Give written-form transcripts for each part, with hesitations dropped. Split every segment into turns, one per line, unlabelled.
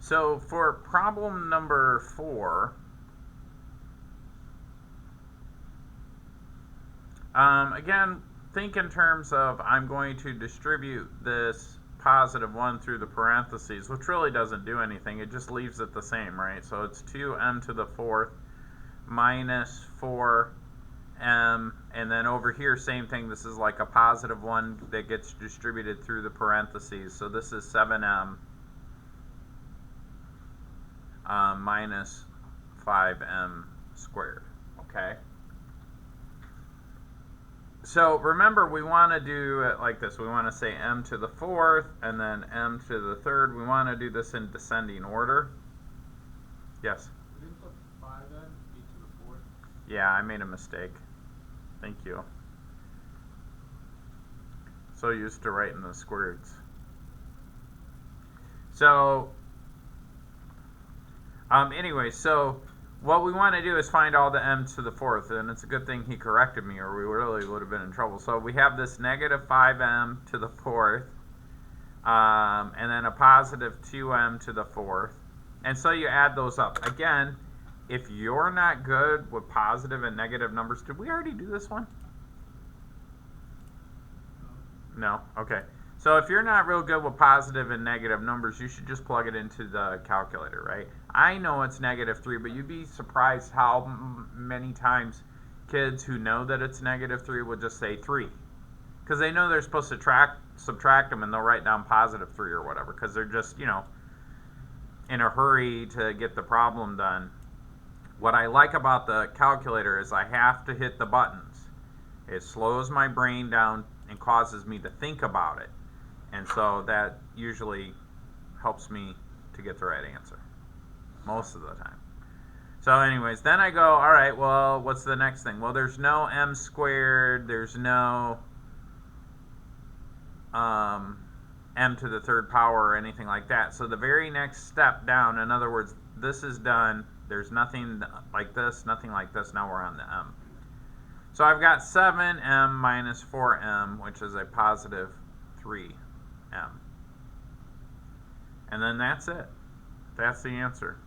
So for problem number 4, again, think in terms of I'm going to distribute this positive 1 through the parentheses, which really doesn't do anything. It just leaves it the same, right? So it's 2m to the 4th minus 4m, and then over here, same thing. This is like a positive 1 that gets distributed through the parentheses. So this is 7m minus 5m squared, okay? So remember, we want to do it like this. We want to say m to the 4th and then m to the 3rd. We want to do this in descending order. Yes?
We didn't put 5n e to the 4th.
Yeah, I made a mistake. Thank you. So used to writing the squareds. So, anyway, so what we want to do is find all the m to the 4th, and it's a good thing he corrected me, or we really would have been in trouble. So we have this negative 5m to the 4th, and then a positive 2m to the 4th. And so you add those up. Again, if you're not good with positive and negative numbers, did we already do this one? No? Okay. So if you're not real good with positive and negative numbers, you should just plug it into the calculator, right? I know it's negative 3, but you'd be surprised how many times kids who know that it's negative 3 would just say 3. Because they know they're supposed to subtract them, and they'll write down positive 3 or whatever, because they're just, you know, in a hurry to get the problem done. What I like about the calculator is I have to hit the buttons. It slows my brain down and causes me to think about it. And so that usually helps me to get the right answer most of the time. So anyways, then I go, all right, well, what's the next thing? Well, there's no m squared, there's no m to the 3rd power or anything like that. So the very next step down, in other words, this is done. There's nothing like this, nothing like this. Now we're on the m. So I've got 7m minus 4m, which is a positive 3m. And then that's it. That's the answer.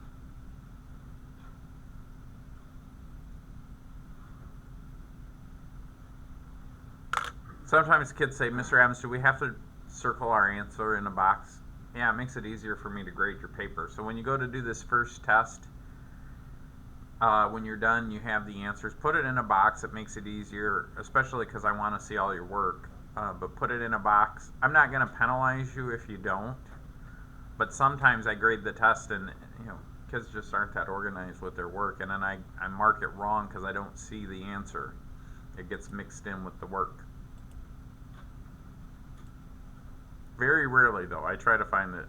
Sometimes kids say, Mr. Adams, do we have to circle our answer in a box? Yeah, it makes it easier for me to grade your paper. So when you go to do this first test, when you're done, you have the answers. Put it in a box. It makes it easier, especially because I want to see all your work. But put it in a box. I'm not going to penalize you if you don't. But sometimes I grade the test, and kids just aren't that organized with their work, and then I mark it wrong because I don't see the answer. It gets mixed in with the work. Very rarely, though. I try to find it.